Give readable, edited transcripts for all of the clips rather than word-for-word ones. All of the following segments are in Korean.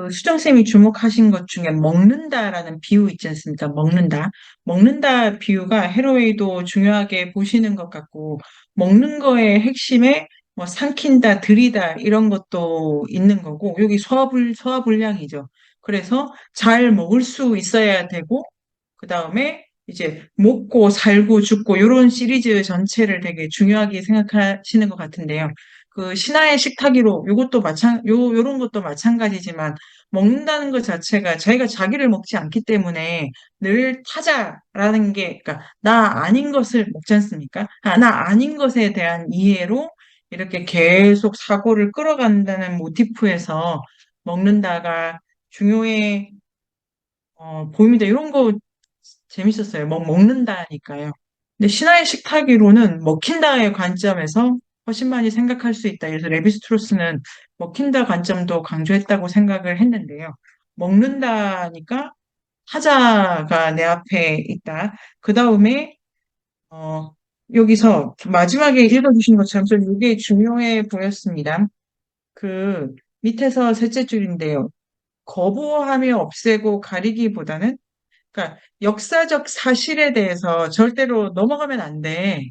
그 수정쌤이 주목하신 것 중에 먹는다라는 비유 있지 않습니까? 먹는다. 먹는다 비유가 해로웨이도 중요하게 보시는 것 같고, 먹는 거의 핵심에 뭐 삼킨다, 들이다 이런 것도 있는 거고, 여기 소화불량이죠. 그래서 잘 먹을 수 있어야 되고, 그 다음에 이제 먹고 살고 죽고 이런 시리즈 전체를 되게 중요하게 생각하시는 것 같은데요. 그 신화의 식탁이로 요런 것도 마찬가지지만 먹는다는 것 자체가 자기가 자기를 먹지 않기 때문에 늘 타자라는 게 그러니까 나 아닌 것을 먹지 않습니까? 나 아닌 것에 대한 이해로 이렇게 계속 사고를 끌어간다는 모티프에서 먹는다가 중요해 보입니다. 이런 거 재밌었어요. 먹는다니까요. 근데 신화의 식탁이로는 먹힌다의 관점에서 훨씬 많이 생각할 수 있다. 그래서 레비스트로스는 먹힌다 관점도 강조했다고 생각을 했는데요. 먹는다니까 하자가 내 앞에 있다. 그 다음에 어, 여기서 마지막에 읽어주신 것처럼 좀 이게 중요해 보였습니다. 그 밑에서 셋째 줄인데요. 거부하며 없애고 가리기보다는 그러니까 역사적 사실에 대해서 절대로 넘어가면 안 돼.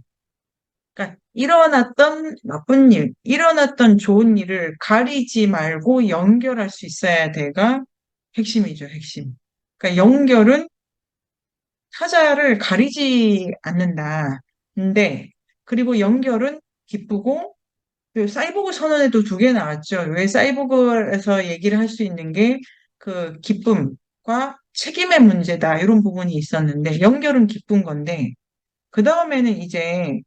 그러니까 일어났던 나쁜 일, 일어났던 좋은 일을 가리지 말고 연결할 수 있어야 돼가 핵심이죠, 핵심. 그러니까 연결은 타자를 가리지 않는다. 근데 그리고 연결은 기쁘고 그 사이보그 선언에도 두 개 나왔죠. 왜 사이보그에서 얘기를 할 수 있는 게 그 기쁨과 책임의 문제다. 이런 부분이 있었는데 연결은 기쁜 건데 그 다음에는 이제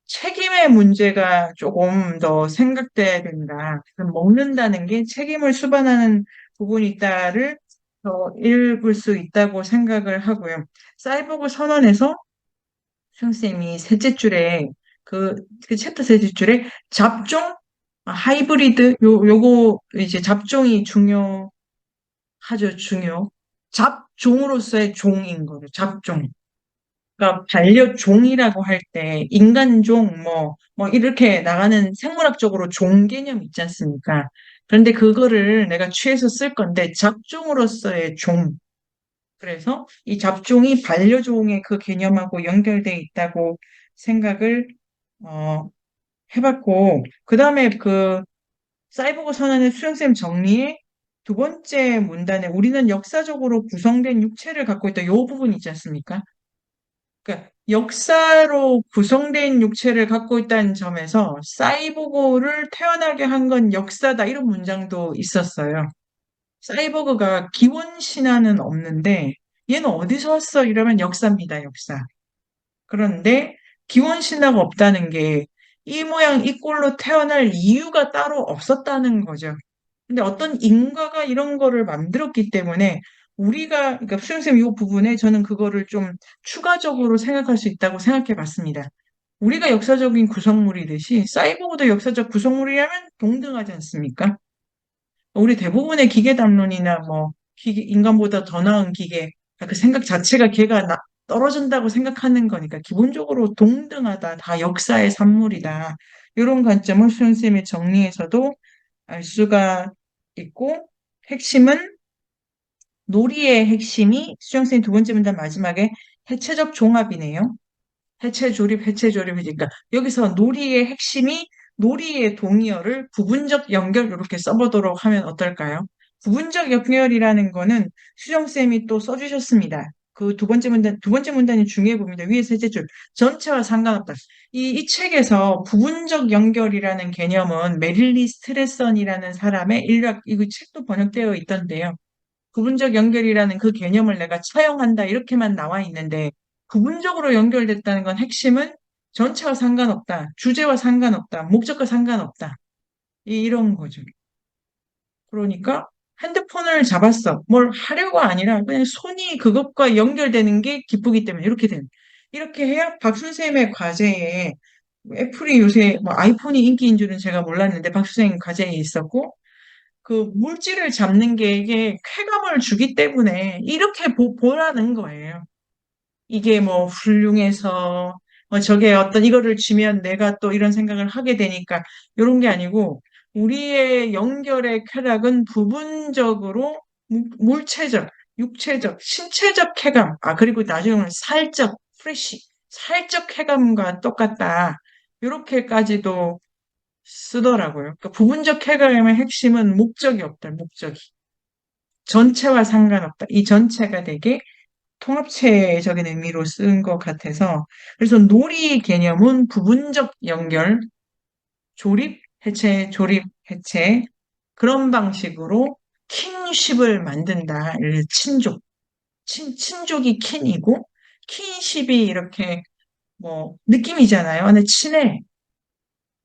책임의 문제가 조금 더 생각돼야 된다. 그럼 먹는다는 게 책임을 수반하는 부분이 있다를 더 읽을 수 있다고 생각을 하고요. 사이보그 선언에서 수영쌤이 셋째 줄에 그, 그 챕터 셋째 줄에 잡종, 하이브리드, 요거 이제 잡종이 중요하죠, 중요. 잡종으로서의 종인 거죠, 잡종. 그러니까 반려종이라고 할 때 인간종 뭐 이렇게 나가는 생물학적으로 종 개념 있지 않습니까? 그런데 그거를 내가 취해서 쓸 건데 잡종으로서의 종. 그래서 이 잡종이 반려종의 그 개념하고 연결돼 있다고 생각을 어, 해봤고 그다음에 그 사이보그 선언의 수용쌤 정리에 두 번째 문단에 우리는 역사적으로 구성된 육체를 갖고 있다. 이 부분 있지 않습니까? 그러니까 역사로 구성된 육체를 갖고 있다는 점에서 사이보그를 태어나게 한 건 역사다 이런 문장도 있었어요. 사이보그가 기원 신화는 없는데 얘는 어디서 왔어? 이러면 역사입니다, 역사. 그런데 기원 신화가 없다는 게 이 모양 이 꼴로 태어날 이유가 따로 없었다는 거죠. 근데 어떤 인과가 이런 거를 만들었기 때문에 우리가, 그러니까 수영쌤 이 부분에 저는 그거를 좀 추가적으로 생각할 수 있다고 생각해 봤습니다. 우리가 역사적인 구성물이듯이 사이보그도 역사적 구성물이라면 동등하지 않습니까? 우리 대부분의 기계 담론이나 뭐 인간보다 더 나은 기계, 그 생각 자체가 걔가 떨어진다고 생각하는 거니까 기본적으로 동등하다, 다 역사의 산물이다. 이런 관점을 수영쌤의 정리에서도 알 수가 있고 핵심은 놀이의 핵심이 수정쌤 두 번째 문단 마지막에 해체적 종합이네요. 해체 조립, 해체 조립이니까 여기서 놀이의 핵심이 놀이의 동의어를 부분적 연결 이렇게 써보도록 하면 어떨까요? 부분적 연결이라는 거는 수정쌤이 또 써주셨습니다. 그 두 번째 문단이 중요해 보입니다. 위에 셋째 줄. 전체와 상관없다. 이 책에서 부분적 연결이라는 개념은 메릴리 스트레선이라는 사람의 인류학, 이거 책도 번역되어 있던데요. 부분적 연결이라는 그 개념을 내가 차용한다 이렇게만 나와 있는데 부분적으로 연결됐다는 건 핵심은 전체와 상관없다, 주제와 상관없다, 목적과 상관없다 이런 거죠. 그러니까 핸드폰을 잡았어. 뭘 하려고 아니라 그냥 손이 그것과 연결되는 게 기쁘기 때문에 이렇게 되는. 이렇게 해야 박선생님의 과제에 애플이 요새 뭐 아이폰이 인기인 줄은 제가 몰랐는데 박선생님 과제에 있었고 그 물질을 잡는 게 이게 쾌감을 주기 때문에 이렇게 보라는 거예요. 이게 뭐 훌륭해서 저게 어떤 이거를 쥐면 내가 또 이런 생각을 하게 되니까 이런 게 아니고 우리의 연결의 쾌락은 부분적으로 물체적, 육체적, 신체적 쾌감, 그리고 나중에는 살적, 프레시, 살적 쾌감과 똑같다. 이렇게까지도 쓰더라고요. 그러니까 부분적 쾌감의 핵심은 목적이 없다, 목적이. 전체와 상관없다. 이 전체가 되게 통합체적인 의미로 쓴 것 같아서. 그래서 놀이 개념은 부분적 연결, 조립, 해체, 조립, 해체. 그런 방식으로 킨십을 만든다. 친족. 친족이 킨이고, 킨십이 이렇게 뭐, 느낌이잖아요. 근데 친해.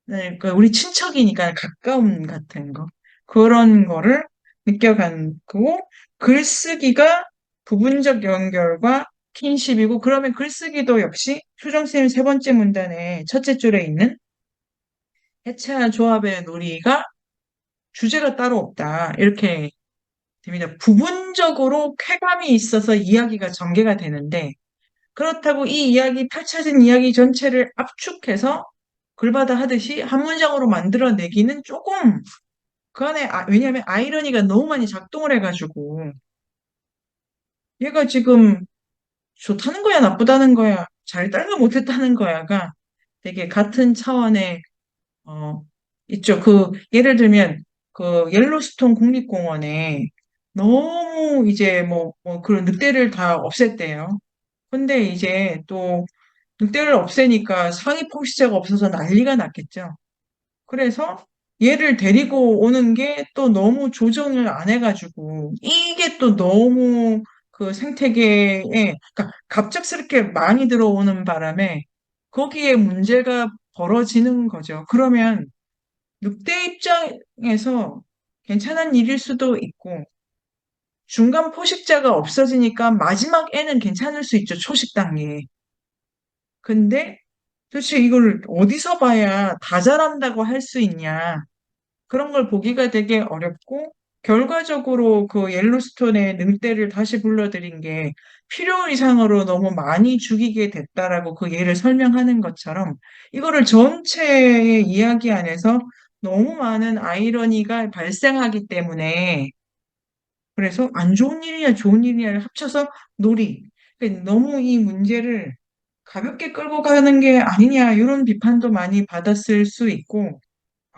네, 그 우리 친척이니까 가까움 같은 거. 그런 거를 느껴가고, 글쓰기가 부분적 연결과 킨십이고, 그러면 글쓰기도 역시 수정쌤 세 번째 문단의 첫째 줄에 있는 해체와 조합의 놀이가 주제가 따로 없다. 이렇게 됩니다. 부분적으로 쾌감이 있어서 이야기가 전개가 되는데, 그렇다고 이 이야기, 펼쳐진 이야기 전체를 압축해서 글바다 하듯이 한 문장으로 만들어내기는 조금, 그 안에, 왜냐하면 아이러니가 너무 많이 작동을 해가지고, 얘가 지금 좋다는 거야, 나쁘다는 거야, 잘 따르는 못했다는 거야가 되게 같은 차원의, 어, 있죠. 예를 들면, 옐로스톤 국립공원에 너무 이제 그런 늑대를 다 없앴대요. 근데 이제 또 늑대를 없애니까 상위 포식자가 없어서 난리가 났겠죠. 그래서 얘를 데리고 오는 게 또 너무 조정을 안 해가지고 이게 또 너무 그 생태계에 그러니까 갑작스럽게 많이 들어오는 바람에 거기에 문제가 벌어지는 거죠. 그러면 늑대 입장에서 괜찮은 일일 수도 있고 중간 포식자가 없어지니까 마지막 애는 괜찮을 수 있죠. 초식 단계. 근데 도대체 이걸 어디서 봐야 다 잘한다고 할 수 있냐. 그런 걸 보기가 되게 어렵고, 결과적으로 그 옐로스톤의 늑대를 다시 불러들인 게 필요 이상으로 너무 많이 죽이게 됐다라고 그 예를 설명하는 것처럼, 이거를 전체의 이야기 안에서 너무 많은 아이러니가 발생하기 때문에, 그래서 안 좋은 일이냐 좋은 일이냐를 합쳐서 놀이. 그러니까 너무 이 문제를 가볍게 끌고 가는 게 아니냐, 이런 비판도 많이 받았을 수 있고,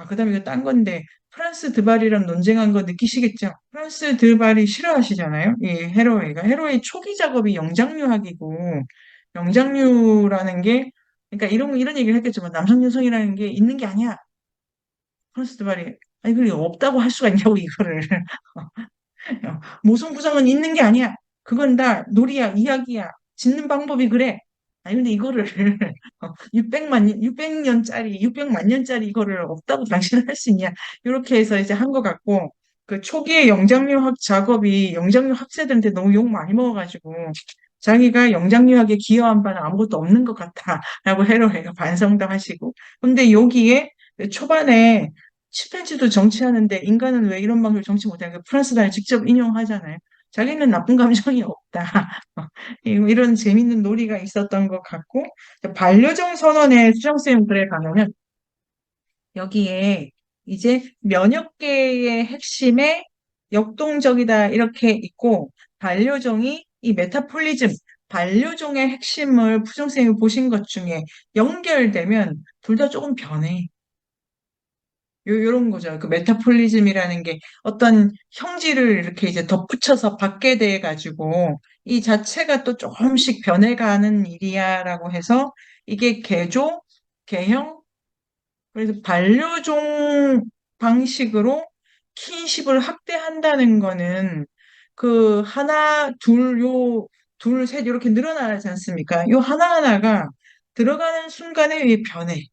그다음에 이거 딴 건데, 프란스 드발이랑 논쟁한 거 느끼시겠죠? 프란스 드발이 싫어하시잖아요? 이 헤로웨이가. 헤로웨이 초기 작업이 영장류학이고, 영장류라는 게, 그러니까 이런 얘기를 했겠지만, 남성 여성이라는 게 있는 게 아니야. 프란스 드발이. 아니, 그게 없다고 할 수가 있냐고, 이거를. 모성 구성은 있는 게 아니야. 그건 다 놀이야, 이야기야. 짓는 방법이 그래. 아니, 근데 이거를 600년짜리, 600만 년짜리 이거를 없다고 당신은 할 수 있냐. 이렇게 해서 이제 한 것 같고, 그 초기에 영장류학 작업이 영장류 학생들한테 너무 욕 많이 먹어가지고, 자기가 영장류학에 기여한 바는 아무것도 없는 것 같다라고 헤로해가 반성도 하시고. 근데 여기에 초반에 침팬지도 정치하는데 인간은 왜 이런 방식으로 정치 못하냐. 프랑스 단을 직접 인용하잖아요. 자기는 나쁜 감정이 없다. 이런 재밌는 놀이가 있었던 것 같고, 반려종 선언의 수정쌤 글에 가면은 여기에 이제 면역계의 핵심에 역동적이다 이렇게 있고, 반려종이 이 메타폴리즘, 반려종의 핵심을 푸정쌤이 보신 것 중에 연결되면 둘 다 조금 변해. 요런 거죠. 그 메타폴리즘이라는 게 어떤 형질을 이렇게 이제 덧붙여서 받게 돼 가지고 이 자체가 또 조금씩 변해가는 일이야라고 해서 이게 개조, 개형, 그래서 반려종 방식으로 킨십을 확대한다는 거는 그 하나, 둘, 셋 이렇게 늘어나지 않습니까? 요 하나하나가 들어가는 순간에 이 변해.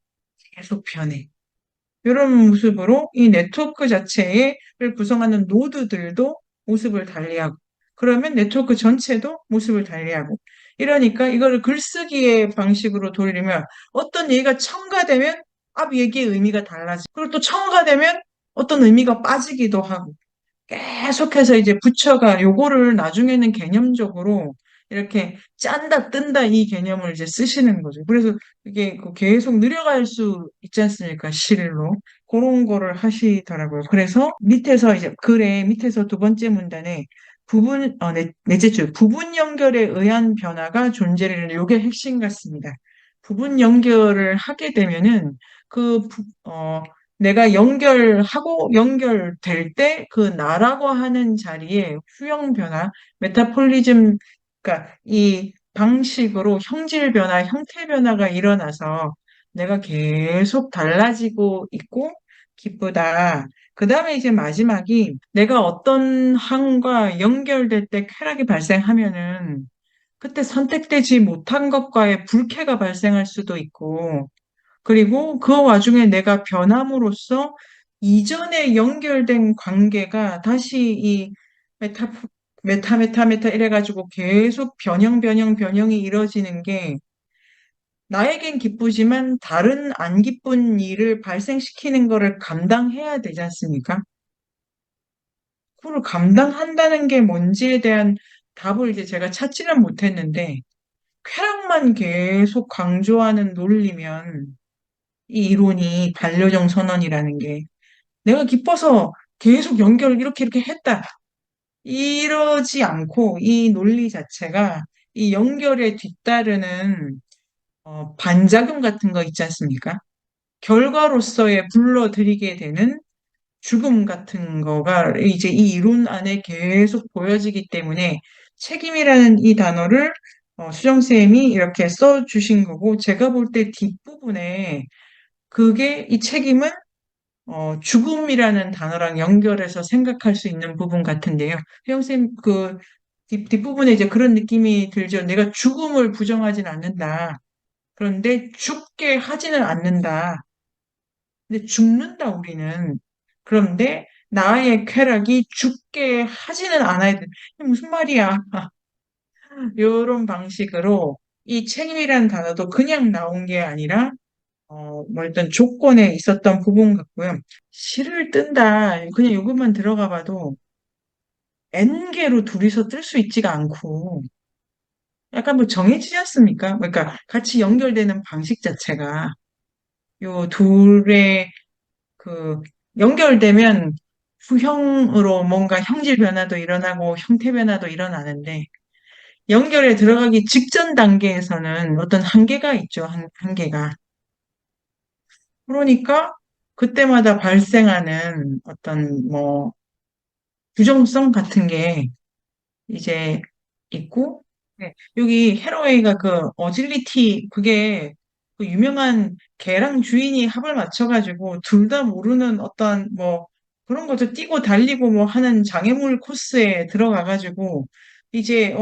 계속 변해. 이런 모습으로 이 네트워크 자체를 구성하는 노드들도 모습을 달리하고, 그러면 네트워크 전체도 모습을 달리하고, 이러니까 이거를 글쓰기의 방식으로 돌리면 어떤 얘기가 첨가되면 앞 얘기의 의미가 달라지고, 그리고 또 첨가되면 어떤 의미가 빠지기도 하고, 계속해서 이제 부처가 요거를 나중에는 개념적으로 이렇게 짠다, 뜬다 이 개념을 이제 쓰시는 거죠. 그래서 이게 그 계속 늘어갈 수 있지 않습니까? 실로. 그런 거를 하시더라고요. 그래서 밑에서 이제 글의 밑에서 두 번째 문단에 넷째 줄, 부분 연결에 의한 변화가 존재를, 요게 핵심 같습니다. 부분 연결을 하게 되면은 그, 내가 연결하고 연결될 때 그 나라고 하는 자리에 후형 변화, 메타폴리즘, 그러니까 이 방식으로 형질 변화, 형태 변화가 일어나서 내가 계속 달라지고 있고 기쁘다. 그 다음에 이제 마지막이 내가 어떤 항과 연결될 때 쾌락이 발생하면은 그때 선택되지 못한 것과의 불쾌가 발생할 수도 있고, 그리고 그 와중에 내가 변함으로써 이전에 연결된 관계가 다시 이 메타, 메타 이래가지고 계속 변형이 이뤄지는 게 나에겐 기쁘지만 다른 안 기쁜 일을 발생시키는 거를 감당해야 되지 않습니까? 그걸 감당한다는 게 뭔지에 대한 답을 이제 제가 찾지는 못했는데, 쾌락만 계속 강조하는 논리면 이 이론이 반려정 선언이라는 게 내가 기뻐서 계속 연결을 이렇게 했다. 이러지 않고 이 논리 자체가 이 연결에 뒤따르는 반작용 같은 거 있지 않습니까? 결과로서의 불러들이게 되는 죽음 같은 거가 이제 이 이론 안에 계속 보여지기 때문에 책임이라는 이 단어를 수정쌤이 이렇게 써주신 거고 제가 볼 때 뒷부분에 그게 이 책임은 죽음이라는 단어랑 연결해서 생각할 수 있는 부분 같은데요. 혜영쌤, 그 뒷부분에 이제 그런 느낌이 들죠. 내가 죽음을 부정하진 않는다. 그런데 죽게 하지는 않는다. 근데 죽는다, 우리는. 그런데 나의 쾌락이 죽게 하지는 않아야 돼. 이게 무슨 말이야? 이런 방식으로 이 책임이라는 단어도 그냥 나온 게 아니라 뭐 일단 조건에 있었던 부분 같고요. 실을 뜬다. 그냥 이것만 들어가 봐도 N개로 둘이서 뜰 수 있지가 않고 약간 뭐 정해지지 않습니까? 그러니까 같이 연결되는 방식 자체가 요 둘의 그 연결되면 후형으로 뭔가 형질 변화도 일어나고 형태 변화도 일어나는데 연결에 들어가기 직전 단계에서는 어떤 한계가 있죠. 한계가. 그러니까 그때마다 발생하는 어떤 뭐 규정성 같은 게 이제 있고, 네, 여기 헤로웨이가 그 어질리티, 그게 그 유명한 개랑 주인이 합을 맞춰가지고 둘 다 모르는 어떤 뭐 그런 것도 뛰고 달리고 뭐 하는 장애물 코스에 들어가가지고 이제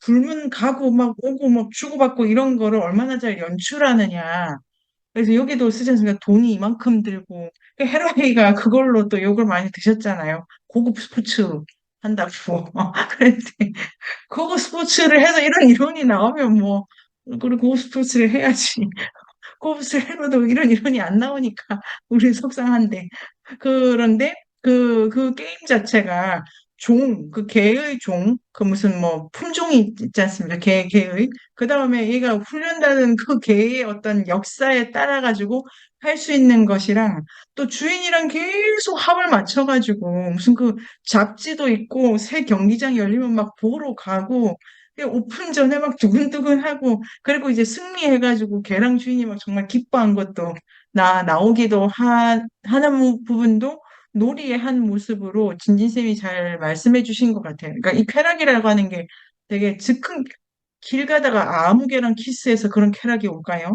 불문 가고 막 오고 막 주고받고 이런 거를 얼마나 잘 연출하느냐. 그래서 여기도 쓰지 않습니까? 돈이 이만큼 들고. 그 헤라이가 그걸로 또 욕을 많이 드셨잖아요. 고급 스포츠 한다고. 그랬는데, 고급 스포츠를 해서 이런 이론이 나오면 뭐, 그리고 고급 스포츠를 해야지. 고급 스포츠를 해도 이런 이론이 안 나오니까 우리 속상한데. 그런데 그 게임 자체가 그 개의 그 무슨 뭐 품종이 있지 않습니까? 개의. 그 다음에 얘가 훈련받은 그 개의 어떤 역사에 따라가지고 할 수 있는 것이랑 또 주인이랑 계속 합을 맞춰가지고 무슨 그 잡지도 있고 새 경기장 열리면 막 보러 가고 오픈 전에 막 두근두근하고 그리고 이제 승리해가지고 개랑 주인이 막 정말 기뻐한 것도 나오기도 하는 부분도 놀이의 한 모습으로 진진쌤이 잘 말씀해 주신 것 같아요. 그러니까 이 쾌락이라고 하는 게 되게 즉흥 길 가다가 아무 개랑 키스해서 그런 쾌락이 올까요?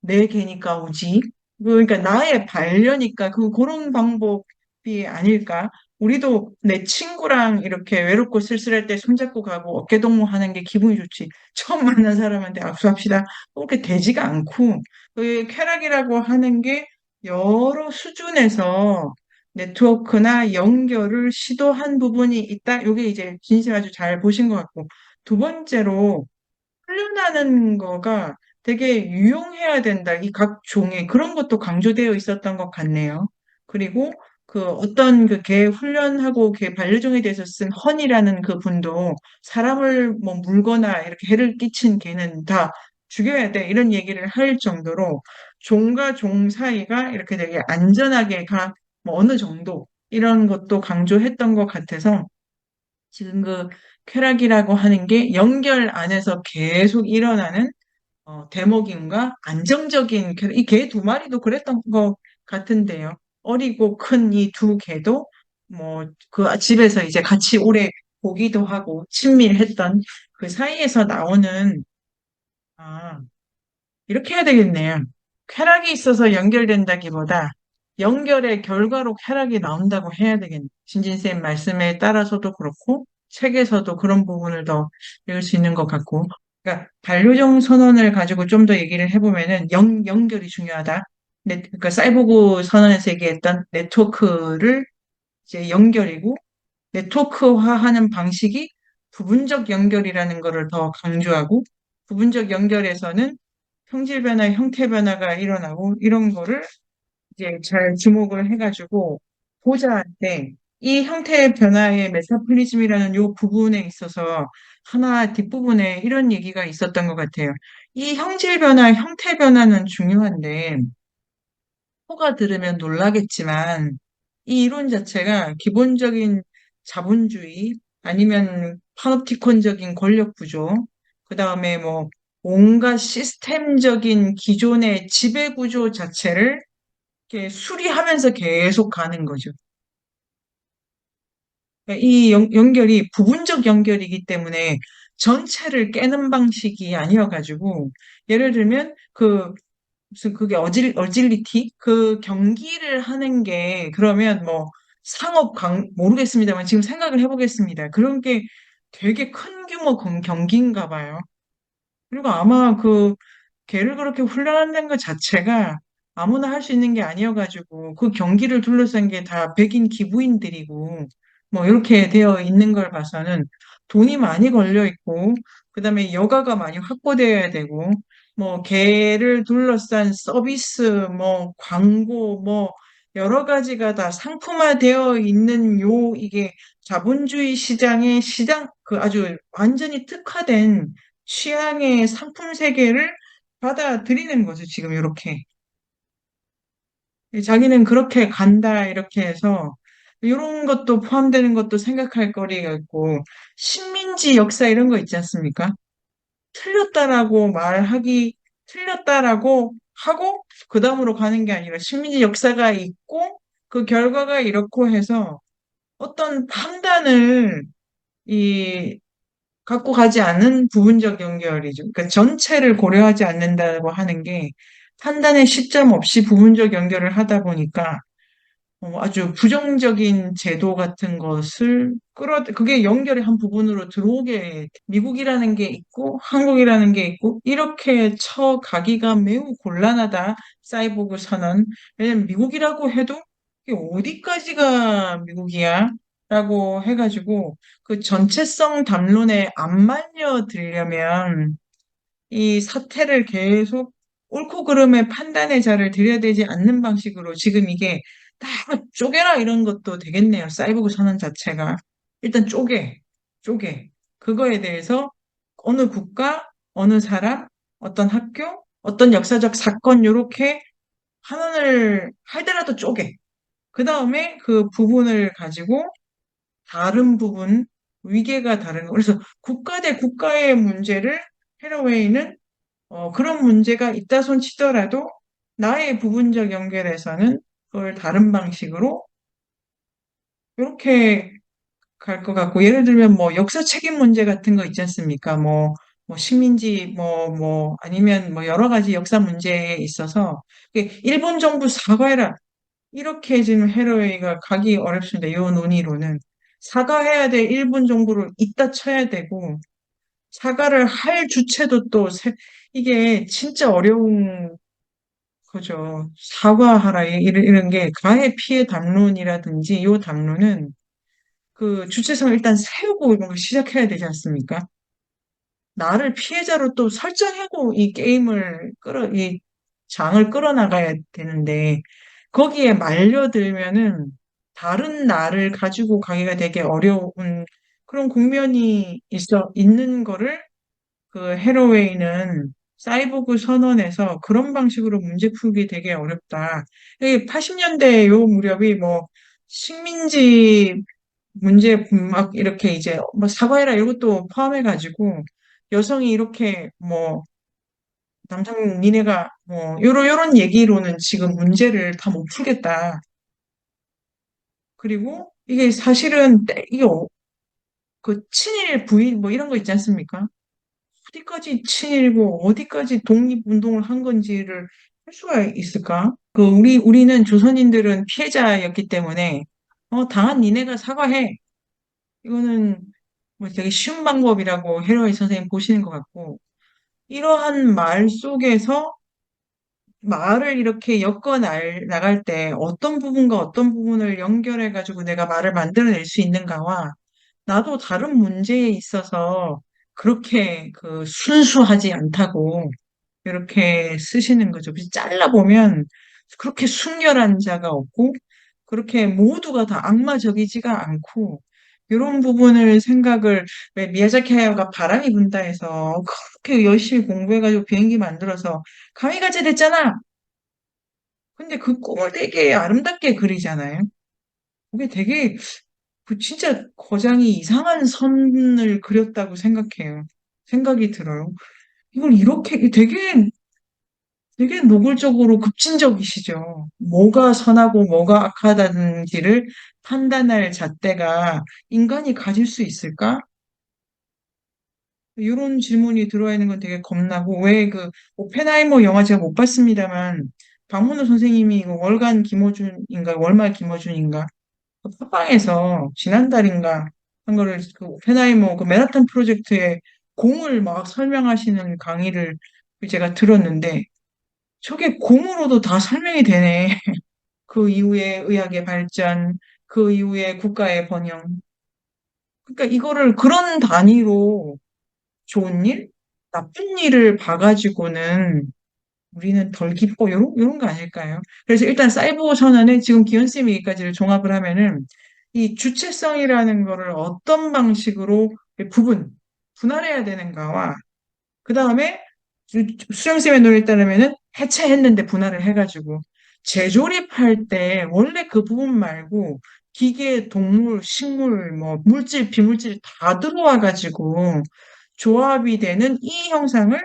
내 개니까 오지. 그러니까 나의 반려니까 그런 방법이 아닐까? 우리도 내 친구랑 이렇게 외롭고 쓸쓸할 때 손잡고 가고 어깨동무 하는 게 기분이 좋지. 처음 만난 사람한테 악수합시다. 그렇게 되지가 않고 그 쾌락이라고 하는 게 여러 수준에서 네트워크나 연결을 시도한 부분이 있다. 이게 이제 진실 아주 잘 보신 것 같고 두 번째로 훈련하는 거가 되게 유용해야 된다. 이 각 종에 그런 것도 강조되어 있었던 것 같네요. 그리고 그 어떤 그 개 훈련하고 개 반려종에 대해서 쓴 헌이라는 그 분도 사람을 뭐 물거나 이렇게 해를 끼친 개는 다 죽여야 돼 이런 얘기를 할 정도로 종과 종 사이가 이렇게 되게 안전하게 뭐 어느 정도 이런 것도 강조했던 것 같아서 지금 그 쾌락이라고 하는 게 연결 안에서 계속 일어나는 대목임과 안정적인 이 개 두 마리도 그랬던 것 같은데요. 어리고 큰 이 두 개도 뭐 그 집에서 이제 같이 오래 보기도 하고 친밀했던 그 사이에서 나오는 아 이렇게 해야 되겠네요. 쾌락이 있어서 연결된다기보다 연결의 결과로 쾌락이 나온다고 해야 되겠네요. 신진쌤 말씀에 따라서도 그렇고 책에서도 그런 부분을 더 읽을 수 있는 것 같고 그러니까 반려종 선언을 가지고 좀 더 얘기를 해보면은 연결이 중요하다. 그러니까 사이보그 선언에서 얘기했던 네트워크를 이제 연결이고 네트워크화하는 방식이 부분적 연결이라는 것을 더 강조하고 부분적 연결에서는 성질 변화, 형태 변화가 일어나고 이런 거를 이제 잘 주목을 해가지고 보자한테 이 형태 변화의 메타폴리즘이라는 요 부분에 있어서 하나 뒷부분에 이런 얘기가 있었던 것 같아요. 이 형질 변화, 형태 변화는 중요한데 호가 들으면 놀라겠지만 이 이론 자체가 기본적인 자본주의 아니면 파놉티콘적인 권력 구조, 그 다음에 뭐 온갖 시스템적인 기존의 지배 구조 자체를 이렇게 수리하면서 계속 가는 거죠. 그러니까 이 연결이 부분적 연결이기 때문에 전체를 깨는 방식이 아니어가지고 예를 들면 그 무슨 그게 어질리티? 그 경기를 하는 게 그러면 뭐 모르겠습니다만 지금 생각을 해보겠습니다. 그런 게 되게 큰 규모 경기인가 봐요. 그리고 아마 그 걔를 그렇게 훈련한다는 것 자체가 아무나 할 수 있는 게 아니어가지고 그 경기를 둘러싼 게 다 백인 기부인들이고 뭐 이렇게 되어 있는 걸 봐서는 돈이 많이 걸려 있고 그다음에 여가가 많이 확보되어야 되고 뭐 걔를 둘러싼 서비스 뭐 광고 뭐 여러 가지가 다 상품화되어 있는 이게 자본주의 시장의 시장 그 아주 완전히 특화된 취향의 상품 세계를 받아들이는 거죠, 지금 이렇게. 자기는 그렇게 간다, 이렇게 해서, 이런 것도 포함되는 것도 생각할 거리가 있고, 식민지 역사 이런 거 있지 않습니까? 틀렸다라고 말하기, 틀렸다라고 하고, 그 다음으로 가는 게 아니라 식민지 역사가 있고, 그 결과가 이렇고 해서 어떤 판단을 이 갖고 가지 않은 부분적 연결이죠. 그러니까 전체를 고려하지 않는다고 하는 게 판단의 시점 없이 부분적 연결을 하다 보니까 아주 부정적인 제도 같은 것을 그게 연결의 한 부분으로 들어오게 미국이라는 게 있고 한국이라는 게 있고 이렇게 쳐가기가 매우 곤란하다. 사이보그 선언. 왜냐면 미국이라고 해도 이게 어디까지가 미국이야? 라고 해가지고 그 전체성 담론에 안 말려들려면 이 사태를 계속 옳고 그름의 판단의 자를 들여야 되지 않는 방식으로 지금 이게 다 쪼개라 이런 것도 되겠네요. 사이보그 선언 자체가. 일단 쪼개. 그거에 대해서 어느 국가, 어느 사람, 어떤 학교, 어떤 역사적 사건, 요렇게 환원을 하더라도 쪼개. 그 다음에 그 부분을 가지고 다른 부분, 위계가 다른 거. 그래서 국가 대 국가의 문제를 해로웨이는 그런 문제가 있다 손 치더라도 나의 부분적 연결에서는 그걸 다른 방식으로 이렇게 갈 것 같고 예를 들면 뭐 역사 책임 문제 같은 거 있지 않습니까? 뭐 식민지 아니면 뭐 여러 가지 역사 문제에 있어서 일본 정부 사과해라 이렇게 지금 해로웨이가 가기 어렵습니다. 이 논의로는 사과해야 될 일본 정부를 이따 쳐야 되고 사과를 할 주체도 또 이게 진짜 어려운 거죠. 사과하라 이런 게 가해 피해 담론이라든지 이 담론은 그 주체성을 일단 세우고 이런 걸 시작해야 되지 않습니까? 나를 피해자로 또 설정하고 이 장을 끌어나가야 되는데 거기에 말려들면은 다른 나를 가지고 가기가 되게 어려운 그런 국면이 있는 거를 그 해로웨이는 사이보그 선언에서 그런 방식으로 문제 풀기 되게 어렵다. 80년대 요 무렵이 뭐 식민지 문제 막 이렇게 이제 뭐 사과해라 이것도 포함해가지고 여성이 이렇게 뭐 남성 니네가 뭐 요런 얘기로는 지금 문제를 다 못 풀겠다. 그리고 이게 사실은 그 친일 부인 뭐 이런 거 있지 않습니까? 어디까지 친일고 어디까지 독립운동을 한 건지를 할 수가 있을까? 우리는 조선인들은 피해자였기 때문에 당한 니네가 사과해. 이거는 뭐 되게 쉬운 방법이라고 헤로이 선생님 보시는 것 같고 이러한 말 속에서 말을 이렇게 나갈 때 어떤 부분과 어떤 부분을 연결해가지고 내가 말을 만들어낼 수 있는가와 나도 다른 문제에 있어서 그렇게 그 순수하지 않다고 이렇게 쓰시는 거죠. 그래서 잘라보면 그렇게 순결한 자가 없고 그렇게 모두가 다 악마적이지가 않고 이런 부분을 생각을 왜 미야자키 하야오가 바람이 분다 해서 그렇게 열심히 공부해가지고 비행기 만들어서 가미가제 됐잖아. 근데 그 꿈을 되게 아름답게 그리잖아요. 그게 되게 진짜 거장이 이상한 선을 그렸다고 생각해요. 생각이 들어요. 이걸 이렇게 되게 노골적으로 급진적이시죠. 뭐가 선하고 뭐가 악하다는지를 판단할 잣대가 인간이 가질 수 있을까? 이런 질문이 들어와 있는 건 되게 겁나고, 왜 오펜하이머 영화 제가 못 봤습니다만, 박문호 선생님이 이거 월간 김어준인가, 월말 김어준인가, 그 팟빵에서 지난달인가 한 거를 그 오펜하이머 그 맨하탄 프로젝트의 공을 막 설명하시는 강의를 제가 들었는데, 저게 공으로도 다 설명이 되네. 그 이후에 의학의 발전, 그 이후에 국가의 번영. 그러니까 이거를 그런 단위로 좋은 일, 나쁜 일을 봐가지고는 우리는 덜 기뻐. 요런 거 아닐까요? 그래서 일단 사이버 선언에 지금 기현쌤 얘기까지를 종합을 하면은 이 주체성이라는 거를 어떤 방식으로 분할해야 되는가와 그 다음에 수정쌤의 논리에 따르면은 해체했는데 분할을 해가지고 재조립할 때 원래 그 부분 말고 기계, 동물, 식물, 뭐 물질, 비물질 다 들어와가지고 조합이 되는 이 형상을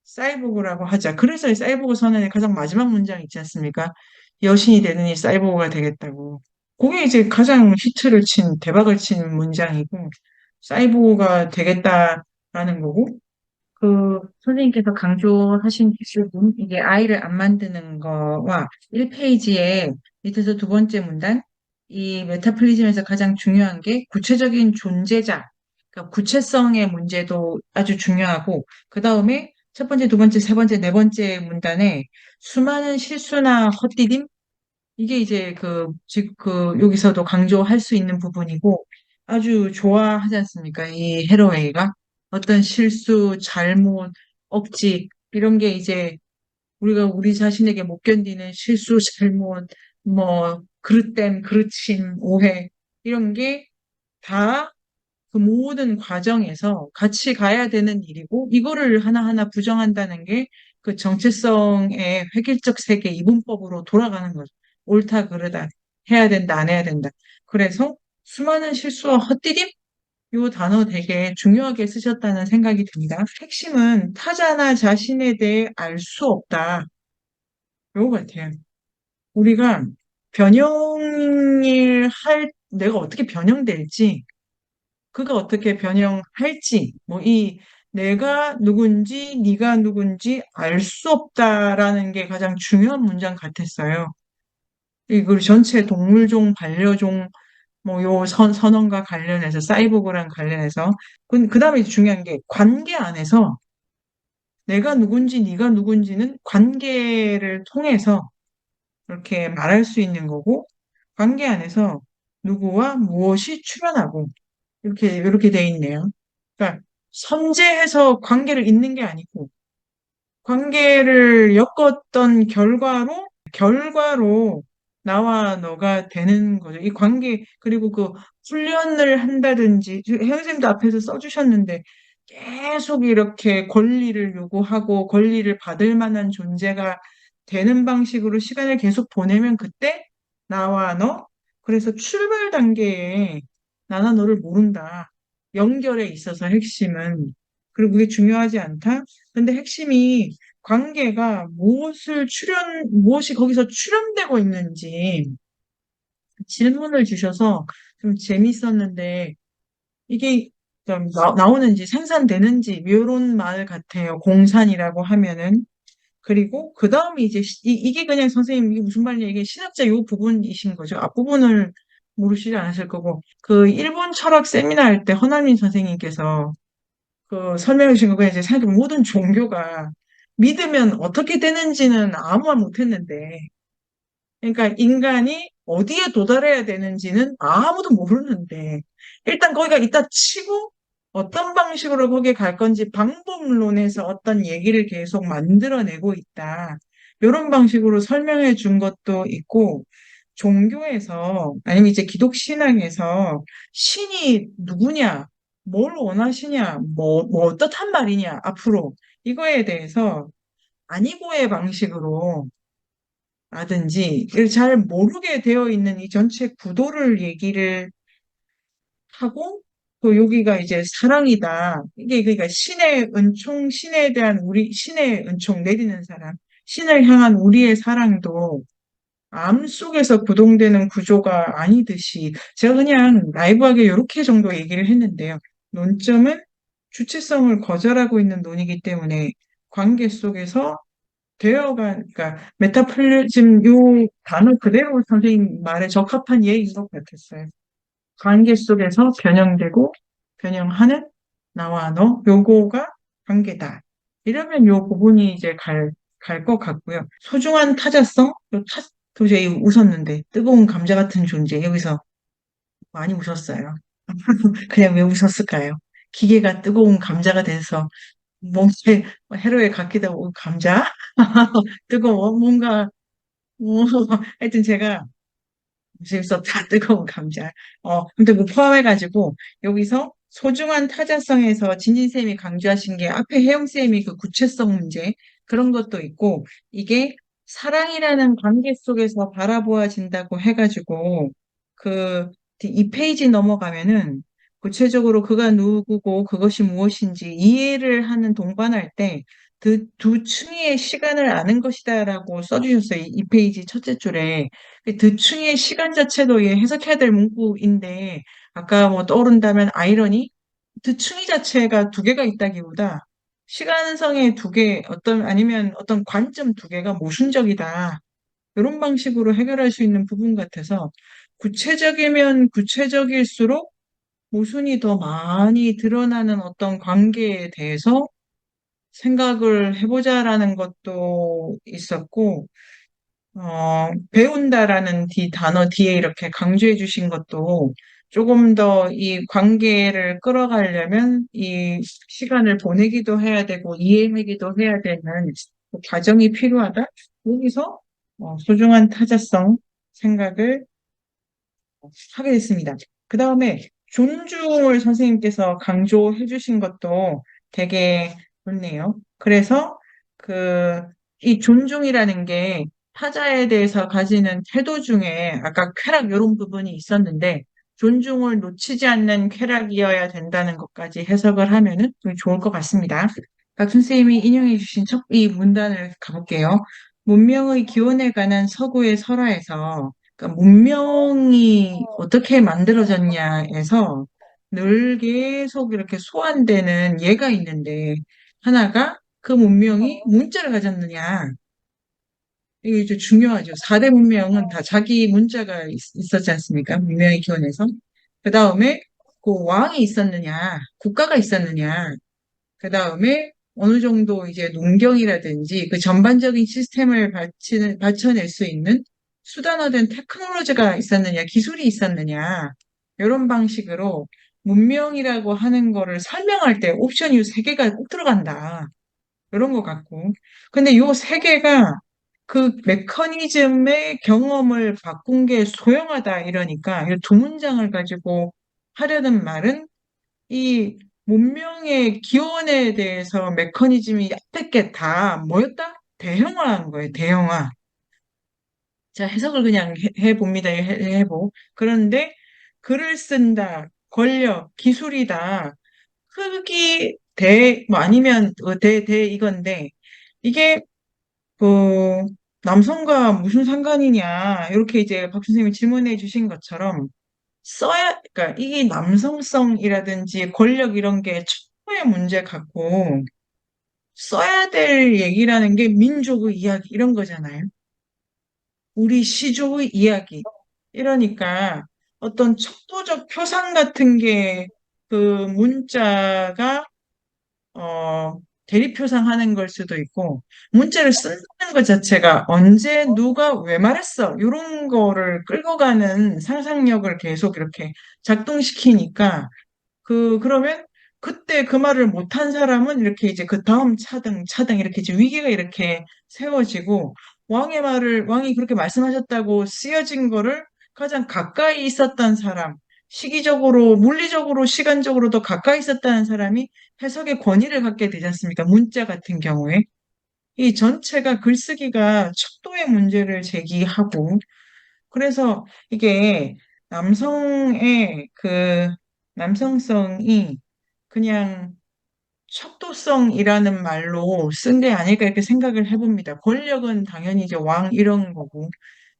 사이보그라고 하자. 그래서 이 사이보그 선언의 가장 마지막 문장 있지 않습니까? 여신이 되느니 사이보그가 되겠다고. 그게 이제 가장 대박을 친 문장이고 사이보그가 되겠다라는 거고 선생님께서 강조하신 부분, 이게 아이를 안 만드는 거와 1페이지에 밑에서 두 번째 문단, 이 메타플리즘에서 가장 중요한 게 구체적인 존재자, 그러니까 구체성의 문제도 아주 중요하고, 그 다음에 첫 번째, 두 번째, 세 번째, 네 번째 문단에 수많은 실수나 헛디딤, 이게 이제 여기서도 강조할 수 있는 부분이고, 아주 좋아하지 않습니까? 이 헤로웨이가. 어떤 실수, 잘못, 억지, 이런 게 이제 우리가 우리 자신에게 못 견디는 실수, 잘못, 뭐, 그릇됨, 그르침, 오해, 이런 게 다 그 모든 과정에서 같이 가야 되는 일이고, 이거를 하나하나 부정한다는 게 그 정체성의 획일적 세계 이분법으로 돌아가는 거죠. 옳다, 그르다, 해야 된다, 안 해야 된다. 그래서 수많은 실수와 헛디딤? 이 단어 되게 중요하게 쓰셨다는 생각이 듭니다. 핵심은 타자나 자신에 대해 알 수 없다. 이거 같아요. 우리가 내가 어떻게 변형될지, 그가 어떻게 변형할지, 내가 누군지, 네가 누군지 알 수 없다라는 게 가장 중요한 문장 같았어요. 이걸 전체 동물종, 반려종, 선언과 관련해서, 사이보그랑 관련해서, 그 다음에 중요한 게 관계 안에서 내가 누군지, 네가 누군지는 관계를 통해서 이렇게 말할 수 있는 거고, 관계 안에서 누구와 무엇이 출현하고, 이렇게 돼 있네요. 그러니까 선제해서 관계를 잇는 게 아니고 관계를 엮었던 결과로 나와 너가 되는 거죠. 이 관계, 그리고 그 훈련을 한다든지, 혜영 선생님도 앞에서 써주셨는데, 계속 이렇게 권리를 요구하고 권리를 받을 만한 존재가 되는 방식으로 시간을 계속 보내면 그때 나와 너, 그래서 출발 단계에 나나 너를 모른다. 연결에 있어서 핵심은, 그리고 그게 중요하지 않다? 근데 핵심이 관계가 무엇이 거기서 출현되고 있는지 질문을 주셔서 좀 재밌었는데, 이게 좀 나오는지 생산되는지 이런 말 같아요. 공산이라고 하면은. 그리고 그 다음에 이제 이게 그냥 선생님 이게 무슨 말이냐 이게 신학자 요 부분이신 거죠. 앞부분을 모르시지 않으실 거고 그 일본 철학 세미나 할 때 허나민 선생님께서 그 설명해 주신 거 그냥 이제 생각해보면 모든 종교가 믿으면 어떻게 되는지는 아무 말 못했는데 그러니까 인간이 어디에 도달해야 되는지는 아무도 모르는데 일단 거기가 있다 치고 어떤 방식으로 거기에 갈 건지 방법론에서 어떤 얘기를 계속 만들어내고 있다. 이런 방식으로 설명해 준 것도 있고 종교에서 아니면 이제 기독 신앙에서 신이 누구냐, 뭘 원하시냐, 뭐 어떻단 말이냐 앞으로 이거에 대해서 아니고의 방식으로 라든지 잘 모르게 되어 있는 이 전체 구도를 얘기를 하고 또 여기가 이제 사랑이다. 이게 그러니까 신의 은총, 신에 대한 우리 신의 은총 내리는 사랑, 신을 향한 우리의 사랑도 암 속에서 구동되는 구조가 아니듯이 제가 그냥 라이브하게 이렇게 정도 얘기를 했는데요. 논점은 주체성을 거절하고 있는 논이기 때문에 관계 속에서 그러니까 메타플리즘 요 단어 그대로 선생님 말에 적합한 예인 것 같았어요. 관계 속에서 변형되고 변형하는 나와 너 요거가 관계다. 이러면 요 부분이 이제 갈 것 같고요. 소중한 타자성? 도저히 웃었는데 뜨거운 감자 같은 존재 여기서 많이 웃었어요. 그냥 왜 웃었을까요? 기계가 뜨거운 감자가 돼서 몸에 해로에 갖기도 하고 감자? 뜨거워? 뭔가 하여튼 제가 재밌었다. 뜨거운 감자. 근데 그 포함해가지고 여기서 소중한 타자성에서 진진쌤이 강조하신 게 앞에 혜영쌤이 그 구체성 문제 그런 것도 있고 이게 사랑이라는 관계 속에서 바라보아진다고 해가지고 그 이 페이지 넘어가면은 구체적으로 그가 누구고 그것이 무엇인지 이해를 하는 동반할 때 그 두 층의 시간을 아는 것이다라고 써주셨어요. 이 페이지 첫째 줄에. 드충의 시간 자체도 예, 해석해야 될 문구인데, 아까 뭐 떠오른다면 아이러니? 드충이 자체가 두 개가 있다기보다, 시간성의 두 개, 아니면 어떤 관점 두 개가 모순적이다. 이런 방식으로 해결할 수 있는 부분 같아서, 구체적이면 구체적일수록 모순이 더 많이 드러나는 어떤 관계에 대해서 생각을 해보자라는 것도 있었고, 배운다라는 단어 뒤에 이렇게 강조해 주신 것도 조금 더 이 관계를 끌어가려면 이 시간을 보내기도 해야 되고 이해하기도 해야 되는 그 과정이 필요하다. 여기서 소중한 타자성 생각을 하게 됐습니다. 그 다음에 존중을 선생님께서 강조해 주신 것도 되게 좋네요. 그래서 그, 이 존중이라는 게 타자에 대해서 가지는 태도 중에 아까 쾌락 이런 부분이 있었는데 존중을 놓치지 않는 쾌락이어야 된다는 것까지 해석을 하면은 좀 좋을 것 같습니다. 박 선생님이 인용해 주신 첫 이 문단을 가볼게요. 문명의 기원에 관한 서구의 설화에서 그러니까 문명이 어떻게 만들어졌냐에서 늘 계속 이렇게 소환되는 예가 있는데 하나가 그 문명이 문자를 가졌느냐. 이게 이제 중요하죠. 4대 문명은 다 자기 문자가 있었지 않습니까? 문명의 기원에서. 그 다음에 그 왕이 있었느냐, 국가가 있었느냐, 그 다음에 어느 정도 이제 농경이라든지 그 전반적인 시스템을 받쳐낼 수 있는 수단화된 테크놀로지가 있었느냐, 기술이 있었느냐, 이런 방식으로 문명이라고 하는 거를 설명할 때 옵션 이 세 개가 꼭 들어간다. 이런 것 같고. 근데 요 세 개가 그 메커니즘의 경험을 바꾼 게 소용하다 이러니까 이 두 문장을 가지고 하려는 말은 이 문명의 기원에 대해서 메커니즘이 앞에 게 다 뭐였다? 대형화한 거예요, 대형화. 자, 해석을 그냥 해봅니다. 해보. 그런데 글을 쓴다, 권력, 기술이다, 크기, 뭐 아니면 대 이건데 이게 그 남성과 무슨 상관이냐 이렇게 이제 박 선생님이 질문해 주신 것처럼 그러니까 이게 남성성이라든지 권력 이런 게 최고의 문제 같고 써야 될 얘기라는 게 민족의 이야기 이런 거잖아요. 우리 시조의 이야기. 이러니까 어떤 척도적 표상 같은 게 그 문자가 대리표상하는 걸 수도 있고, 문자를 쓴다는 것 자체가 언제, 누가, 왜 말했어? 이런 거를 끌고 가는 상상력을 계속 이렇게 작동시키니까, 그러면 그때 그 말을 못한 사람은 이렇게 이제 그 다음 차등 이렇게 이제 위기가 이렇게 세워지고, 왕이 그렇게 말씀하셨다고 쓰여진 거를 가장 가까이 있었던 사람, 시기적으로, 물리적으로, 시간적으로 더 가까이 있었다는 사람이 해석의 권위를 갖게 되지 않습니까? 문자 같은 경우에. 이 전체가 글쓰기가 척도의 문제를 제기하고, 그래서 이게 남성의 그 남성성이 그냥 척도성이라는 말로 쓴 게 아닐까 이렇게 생각을 해봅니다. 권력은 당연히 이제 왕 이런 거고,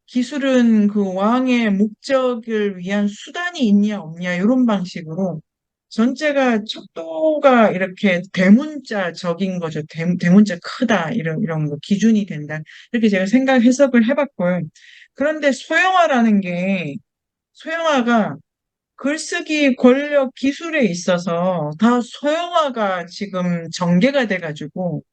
기술은 그 왕의 목적을 위한 수단이 있냐 없냐 이런 방식으로 전체가 척도가 이렇게 대문자적인 거죠. 대문자 크다 이런 거 기준이 된다. 이렇게 제가 해석을 해봤고요. 그런데 소형화가 글쓰기 권력 기술에 있어서 다 소형화가 지금 전개가 돼가지고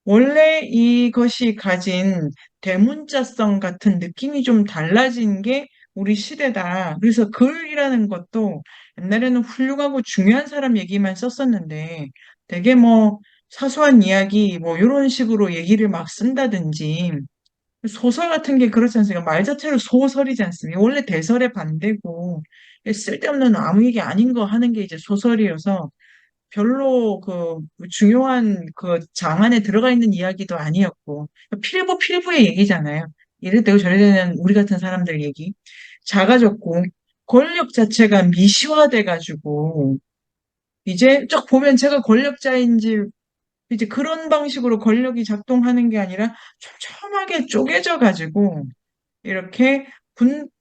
원래 이것이 가진 대문자성 같은 느낌이 좀 달라진 게 우리 시대다. 그래서 글이라는 것도 옛날에는 훌륭하고 중요한 사람 얘기만 썼었는데 되게 뭐 사소한 이야기 뭐 이런 식으로 얘기를 막 쓴다든지 소설 같은 게 그렇지 않습니까? 말 자체로 소설이지 않습니까? 원래 대설의 반대고 쓸데없는 아무 얘기 아닌 거 하는 게 이제 소설이어서 별로 그 중요한 그 장 안에 들어가 있는 이야기도 아니었고 필부의 얘기잖아요. 이래 되고 저래 되는 우리 같은 사람들 얘기. 작아졌고 권력 자체가 미시화돼 가지고 이제 쭉 보면 제가 권력자인지 이제 그런 방식으로 권력이 작동하는 게 아니라 촘촘하게 쪼개져 가지고 이렇게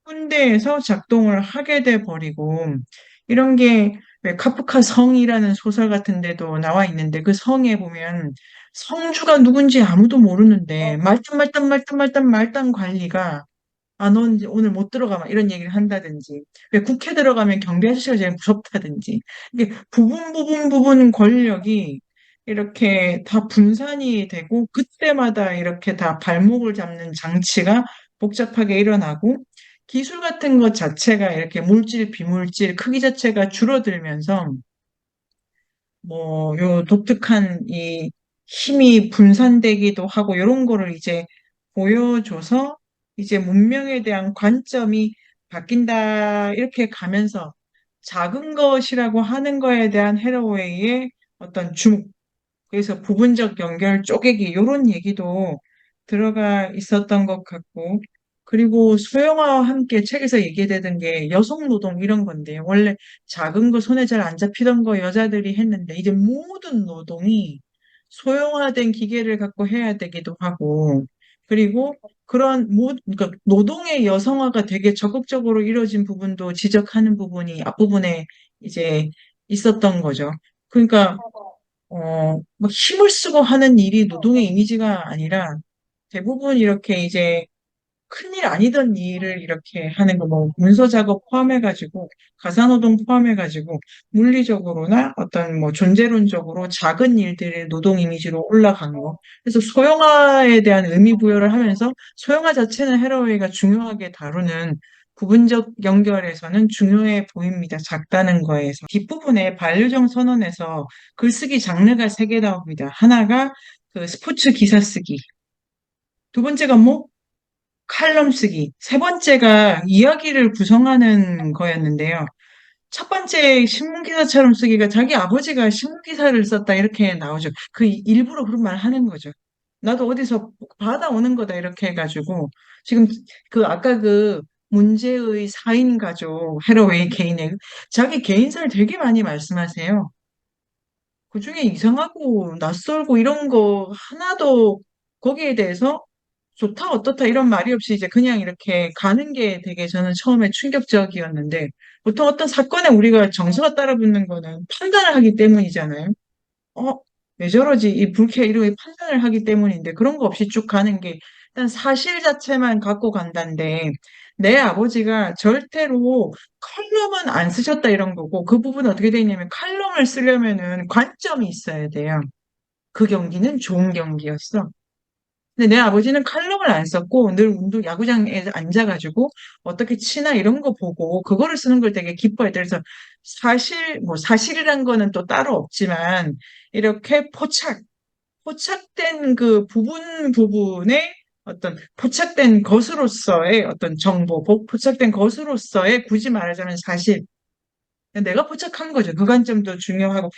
군대에서 작동을 하게 돼 버리고 이런 게 왜 카프카 성이라는 소설 같은 데도 나와 있는데 그 성에 보면 성주가 누군지 아무도 모르는데 말단 관리가 넌 이제 오늘 못 들어가 막 이런 얘기를 한다든지 왜 국회 들어가면 경비 아저씨가 제일 무섭다든지 이게 부분 권력이 이렇게 다 분산이 되고 그때마다 이렇게 다 발목을 잡는 장치가 복잡하게 일어나고 기술 같은 것 자체가 이렇게 물질, 비물질, 크기 자체가 줄어들면서 뭐, 요 독특한 이 힘이 분산되기도 하고, 이런 거를 이제 보여줘서, 이제 문명에 대한 관점이 바뀐다, 이렇게 가면서 작은 것이라고 하는 거에 대한 헤러웨이의 어떤 주목, 그래서 부분적 연결 쪼개기 이런 얘기도 들어가 있었던 것 같고 그리고 소영아와 함께 책에서 얘기되던 게 여성 노동 이런 건데 원래 작은 거 손에 잘 안 잡히던 거 여자들이 했는데 이제 모든 노동이 소형화된 기계를 갖고 해야 되기도 하고 그리고 그러니까 노동의 여성화가 되게 적극적으로 이루어진 부분도 지적하는 부분이 앞부분에 이제 있었던 거죠. 그러니까 뭐 힘을 쓰고 하는 일이 노동의 이미지가 아니라 대부분 이렇게 이제 큰일 아니던 일을 이렇게 하는 거, 뭐, 문서 작업 포함해가지고, 가사노동 포함해가지고, 물리적으로나 어떤 뭐 존재론적으로 작은 일들의 노동 이미지로 올라간 거. 그래서 소형화에 대한 의미 부여를 하면서 소형화 자체는 헤러웨이가 중요하게 다루는 부분적 연결에서는 중요해 보입니다. 작다는 거에서. 뒷부분에 반려정 선언에서 글쓰기 장르가 세 개 나옵니다. 하나가 그 스포츠 기사 쓰기. 두 번째가 뭐? 칼럼 쓰기. 세 번째가 이야기를 구성하는 거였는데요. 첫 번째 신문기사처럼 쓰기가 자기 아버지가 신문기사를 썼다 이렇게 나오죠. 그 일부러 그런 말 하는 거죠. 나도 어디서 받아오는 거다 이렇게 해가지고 지금 그 아까 그 문제의 4인 가족 해로웨이 개인의 자기 개인사를 되게 많이 말씀하세요. 그중에 이상하고 낯설고 이런 거 하나도 거기에 대해서 좋다, 어떻다 이런 말이 없이 이제 그냥 이렇게 가는 게 되게 저는 처음에 충격적이었는데 보통 어떤 사건에 우리가 정서가 따라붙는 거는 판단을 하기 때문이잖아요. 어, 왜 저러지? 이 불쾌 이렇게 판단을 하기 때문인데 그런 거 없이 쭉 가는 게 일단 사실 자체만 갖고 간다는데 내 아버지가 절대로 칼럼은 안 쓰셨다 이런 거고 그 부분은 어떻게 돼 있냐면 칼럼을 쓰려면은 관점이 있어야 돼요. 그 경기는 좋은 경기였어. 근데 내 아버지는 칼럼을 안 썼고 늘 야구장에 앉아가지고 어떻게 치나 이런 거 보고 그거를 쓰는 걸 되게 기뻐했대. 그래서 사실이란 거는 또 따로 없지만 이렇게 포착된 그 부분에 어떤 포착된 것으로서의 어떤 정보, 포착된 것으로서의 굳이 말하자면 사실. 내가 포착한 거죠. 그 관점도 중요하고.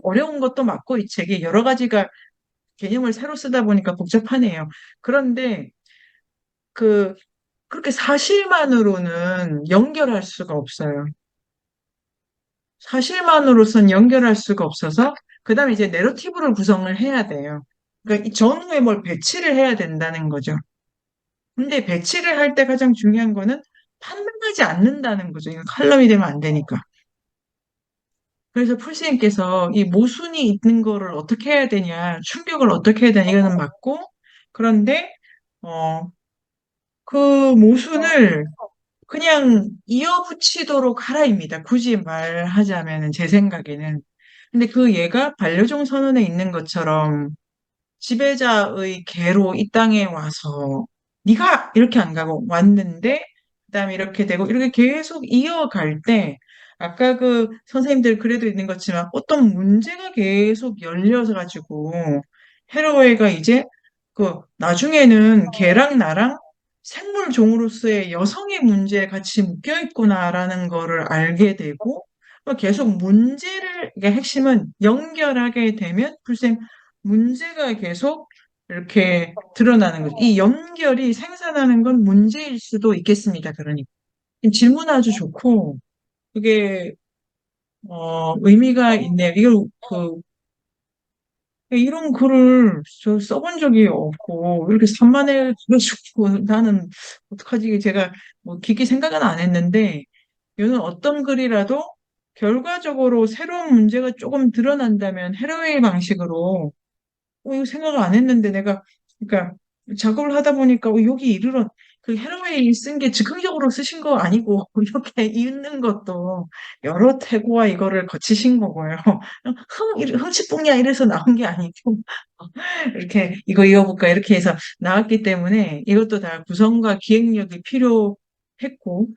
어려운 것도 맞고 이 책이 여러 가지가 개념을 새로 쓰다 보니까 복잡하네요. 그런데 그 그렇게 사실만으로는 연결할 수가 없어요. 사실만으로선 연결할 수가 없어서 그다음에 이제 내러티브를 구성을 해야 돼요. 그러니까 이 전후에 뭘 배치를 해야 된다는 거죠. 근데 배치를 할 때 가장 중요한 거는 판단하지 않는다는 거죠. 이거 칼럼이 되면 안 되니까. 그래서 풀스님께서 이 모순이 있는 거를 어떻게 해야 되냐, 충격을 어떻게 해야 되냐, 이거는 맞고, 그런데, 어, 그 모순을 그냥 이어붙이도록 하라입니다. 굳이 말하자면은 제 생각에는. 근데 그 얘가 반려종 선언에 있는 것처럼 지배자의 개로 이 땅에 와서 네가 이렇게 안 가고 왔는데 그다음에 이렇게 되고 이렇게 계속 이어갈 때 아까 그 선생님들 그래도 있는 것지만 어떤 문제가 계속 열려서 가지고 헤로웨가 이제 그 나중에는 걔랑 나랑 생물 종으로서의 여성의 문제에 같이 묶여 있구나라는 거를 알게 되고 계속 문제를 이게 핵심은 연결하게 되면 글쎄 문제가 계속 이렇게 드러나는 거죠. 이 연결이 생산하는 건 문제일 수도 있겠습니다. 그러니까 질문 아주 좋고 그게 의미가 있네요. 이걸 이런 글을 저 써본 적이 없고 이렇게 산만해가지고 나는 어떡하지? 제가 뭐 깊게 생각은 안 했는데 이는 어떤 글이라도 결과적으로 새로운 문제가 조금 드러난다면 헤러웨이 방식으로 이거 생각을 안 했는데 내가, 그러니까 작업을 하다 보니까 여기 이르러 그 헤로웨이 쓴 게 즉흥적으로 쓰신 거 아니고 이렇게 읽는 것도 여러 태고와 이거를 거치신 거고요. 흥칫뿡이야 이래서 나온 게 아니고 이렇게 이거 이어볼까 이렇게 해서 나왔기 때문에 이것도 다 구성과 기획력이 필요했고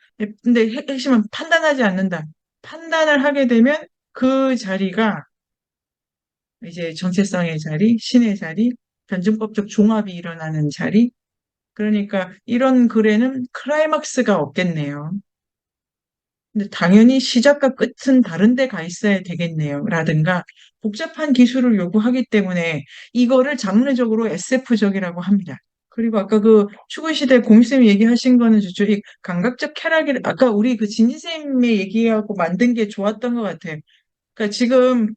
근데 핵심은 판단하지 않는다. 판단을 하게 되면 그 자리가 이제 정체성의 자리, 신의 자리, 변증법적 종합이 일어나는 자리. 그러니까 이런 글에는 클라이막스가 없겠네요. 근데 당연히 시작과 끝은 다른 데 가 있어야 되겠네요. 라든가 복잡한 기술을 요구하기 때문에 이거를 장르적으로 SF적이라고 합니다. 그리고 아까 그 추구시대 공유쌤이 얘기하신 거는 저쪽 이 감각적 쾌락이 아까 우리 그 진희쌤의 얘기하고 만든 게 좋았던 것 같아요. 그러니까 지금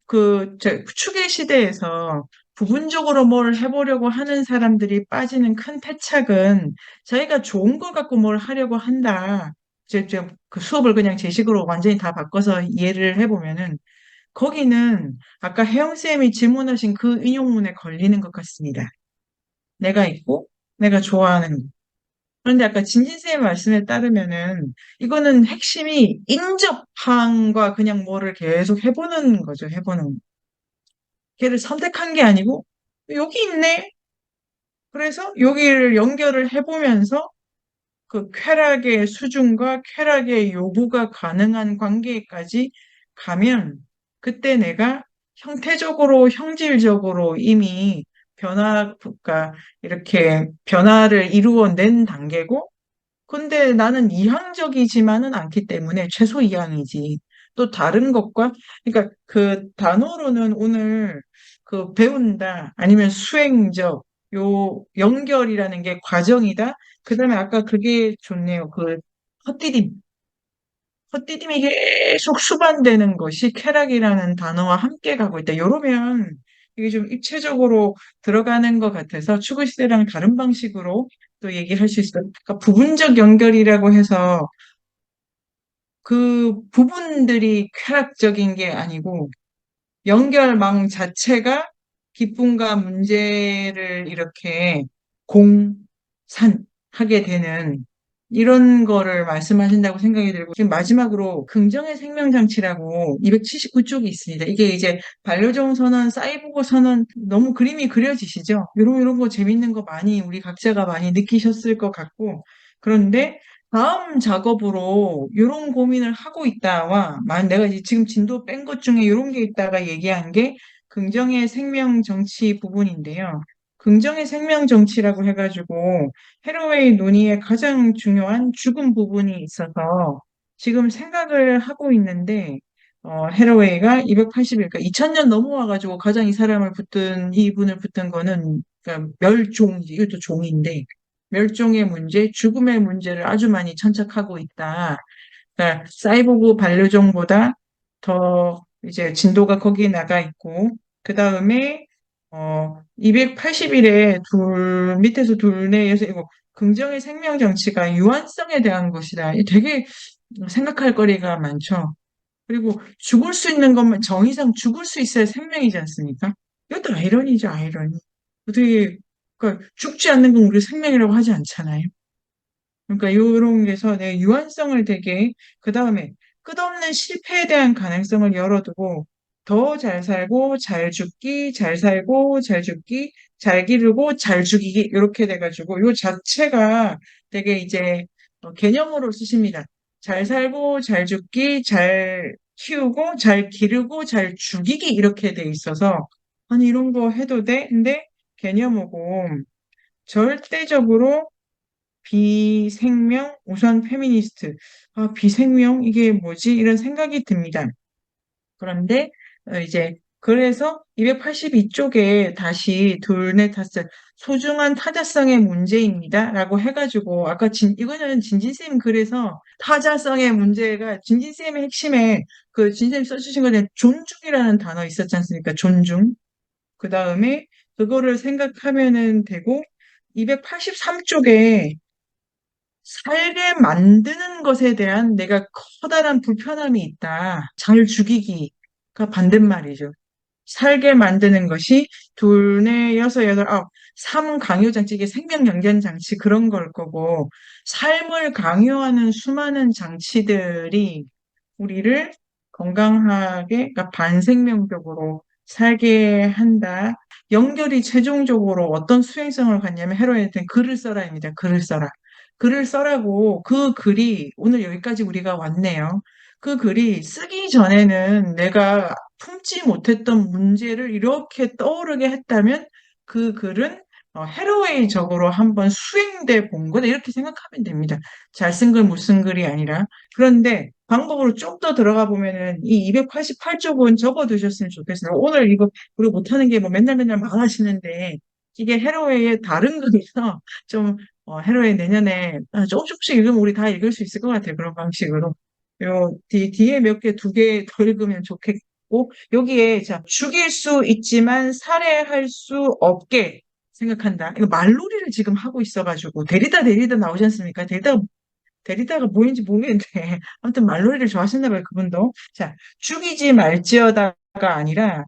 추계 시대에서 부분적으로 뭘 해보려고 하는 사람들이 빠지는 큰 패착은 자기가 좋은 걸 갖고 뭘 하려고 한다. 그 수업을 그냥 제 식으로 완전히 다 바꿔서 이해를 해보면은 거기는 아까 혜영쌤이 질문하신 그 인용문에 걸리는 것 같습니다. 내가 있고 내가 좋아하는 거. 그런데 아까 진진쌤의 말씀에 따르면은 이거는 핵심이 인접함과 그냥 뭐를 계속 해보는 거죠. 해보는 거. 걔를 선택한 게 아니고 여기 있네. 그래서 여기를 연결을 해보면서 그 쾌락의 수준과 쾌락의 요구가 가능한 관계까지 가면 그때 내가 형태적으로 형질적으로 이미 변화가 이렇게 변화를 이루어낸 단계고, 근데 나는 이항적이지만은 않기 때문에 최소 이항이지. 또 다른 것과, 그러니까 그 단어로는 오늘 그 배운다, 아니면 수행적, 요 연결이라는 게 과정이다. 그다음에 아까 그게 좋네요. 그 헛디딤. 헛디딤이 계속 수반되는 것이 쾌락이라는 단어와 함께 가고 있다. 요러면 이게 좀 입체적으로 들어가는 것 같아서 추구 시대랑 다른 방식으로 또 얘기할 수 있어요. 그러니까 부분적 연결이라고 해서 그 부분들이 쾌락적인 게 아니고 연결망 자체가 기쁨과 문제를 이렇게 공산하게 되는 이런 거를 말씀하신다고 생각이 들고, 지금 마지막으로 긍정의 생명장치라고 279쪽이 있습니다. 이게 이제 반려종 선언, 사이보그 선언 너무 그림이 그려지시죠? 이런 거 재밌는 거 많이 우리 각자가 많이 느끼셨을 것 같고, 그런데 다음 작업으로 이런 고민을 하고 있다와, 내가 이제 지금 진도 뺀 것 중에 이런 게 있다가 얘기한 게 긍정의 생명 정치 부분인데요. 긍정의 생명 정치라고 해가지고 해로웨이 논의의 가장 중요한 죽음 부분이 있어서 지금 생각을 하고 있는데, 해로웨이가 280일, 그러니까 2000년 넘어와가지고 가장 이 사람을 붙든, 이분을 붙든 거는, 그러니까 멸종이지, 이것도 종인데, 멸종의 문제, 죽음의 문제를 아주 많이 천착하고 있다. 그러니까 사이보그 반려종보다 더 이제 진도가 거기에 나가 있고, 그 다음에 280일에 둘 밑에서 둘 내에서 이거 긍정의 생명 정치가 유한성에 대한 것이다. 이게 되게 생각할 거리가 많죠. 그리고 죽을 수 있는 것만 정의상 죽을 수 있어야 생명이지 않습니까? 이것도 아이러니죠, 아이러니. 어떻게 그러니까 죽지 않는 건 우리 생명이라고 하지 않잖아요. 그러니까 이런 게서 내 유한성을 되게, 그 다음에 끝없는 실패에 대한 가능성을 열어두고 더 잘 살고 잘 죽기, 잘 살고 잘 죽기, 잘 기르고 잘 죽이기, 이렇게 돼가지고 요 자체가 되게 이제 개념으로 쓰십니다. 잘 살고 잘 죽기, 잘 키우고 잘 기르고 잘 죽이기, 이렇게 돼 있어서 아니 이런 거 해도 돼? 근데 개념이고 절대적으로 비생명, 우선 페미니스트. 아, 비생명? 이게 뭐지? 이런 생각이 듭니다. 그런데, 이제, 그래서 282쪽에 다시 둘넷 다섯, 소중한 타자성의 문제입니다. 라고 해가지고, 아까 이거는 진진쌤 글에서 타자성의 문제가, 진진쌤의 핵심에, 그 진진쌤 써주신 거는 존중이라는 단어 있었지 않습니까? 존중. 그 다음에, 그거를 생각하면은 되고, 283쪽에 살게 만드는 것에 대한 내가 커다란 불편함이 있다. 잘 죽이기가 반대말이죠. 살게 만드는 것이 둘, 넷, 여섯, 여덟, 아홉, 삶 강요장치, 이게 생명연결장치 그런 걸 거고, 삶을 강요하는 수많은 장치들이 우리를 건강하게, 그러니까 반생명적으로 살게 한다. 연결이 최종적으로 어떤 수행성을 갖냐면 헤로인한테 글을 써라입니다. 글을 써라. 글을 써라고, 그 글이 오늘 여기까지 우리가 왔네요. 그 글이 쓰기 전에는 내가 품지 못했던 문제를 이렇게 떠오르게 했다면 그 글은 해로웨이적으로 한번 수행돼 본 거다, 이렇게 생각하면 됩니다. 잘 쓴 글, 못 쓴 글이 아니라. 그런데 방법으로 좀 더 들어가 보면은 이 288쪽은 적어 두셨으면 좋겠어요. 오늘 이거 우리 못하는 게 뭐 맨날 맨날 말하시는데 이게 해로웨이의 다른 글이서 좀 해로웨이 내년에 조금씩 읽으면 우리 다 읽을 수 있을 것 같아요. 그런 방식으로. 요 뒤에 몇 개, 두 개 더 읽으면 좋겠고, 여기에 자 죽일 수 있지만 살해할 수 없게 생각한다. 이거 말놀이를 지금 하고 있어가지고 데리다 나오지 않습니까? 데리다가 뭐인지 모르겠는데 아무튼 말놀이를 좋아하시나 봐요, 그분도. 자, 죽이지 말지어다가 아니라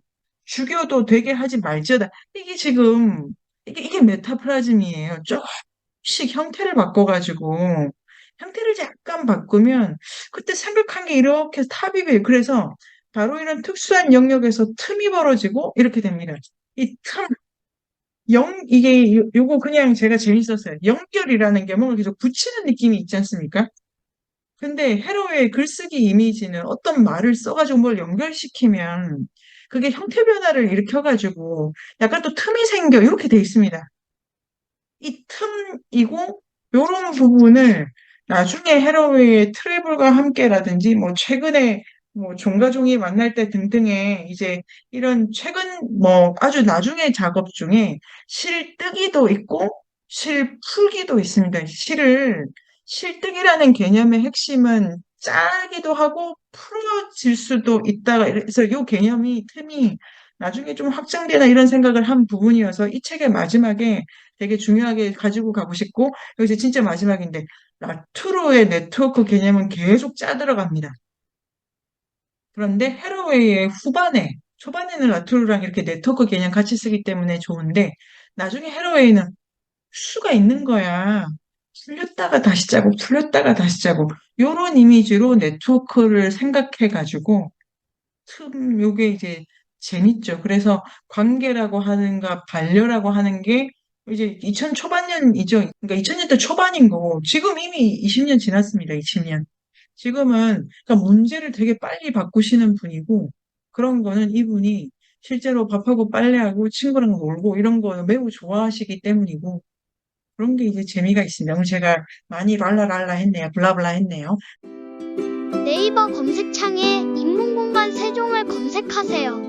죽여도 되게 하지 말지어다. 이게 지금 이게 메타프라즘이에요. 조금씩 형태를 바꿔가지고 형태를 약간 바꾸면 그때 생각한 게 이렇게 탑입해요. 그래서 바로 이런 특수한 영역에서 틈이 벌어지고 이렇게 됩니다. 이 틈, 이게 요거 그냥 제가 재밌었어요. 연결이라는 게 뭔가 계속 붙이는 느낌이 있지 않습니까? 근데 해로의 글쓰기 이미지는 어떤 말을 써가지고 뭘 연결시키면 그게 형태 변화를 일으켜가지고 약간 또 틈이 생겨 이렇게 돼 있습니다. 이 틈이고 요런 부분을 나중에 해러웨이의 트래블과 함께라든지 뭐 최근에 뭐 종가종이 만날 때 등등의 이제 이런 최근 뭐 아주 나중에 작업 중에 실뜨기도 있고 실풀기도 있습니다. 실뜨기라는 개념의 핵심은 짜기도 하고 풀어질 수도 있다. 그래서 이 개념이 틈이 나중에 좀 확장되나 이런 생각을 한 부분이어서 이 책의 마지막에 되게 중요하게 가지고 가고 싶고, 여기서 진짜 마지막인데, 라투르의 네트워크 개념은 계속 짜들어갑니다. 그런데 해러웨이의 초반에는 라투르랑 이렇게 네트워크 개념 같이 쓰기 때문에 좋은데, 나중에 해러웨이는 수가 있는 거야. 풀렸다가 다시 짜고, 풀렸다가 다시 짜고, 요런 이미지로 네트워크를 생각해가지고, 요게 이제 재밌죠. 그래서 관계라고 하는가, 반려라고 하는 게 이제 2000 초반년이죠. 그러니까 2000년대 초반인 거고, 지금 이미 20년 지났습니다. 20년. 지금은, 그러니까 문제를 되게 빨리 바꾸시는 분이고, 그런 거는 이분이 실제로 밥하고 빨래하고 친구랑 놀고 이런 거 매우 좋아하시기 때문이고, 그런 게 이제 재미가 있습니다. 오늘 제가 많이 랄라랄라 했네요. 블라블라 했네요. 네이버 검색창에 인문공간 세종을 검색하세요.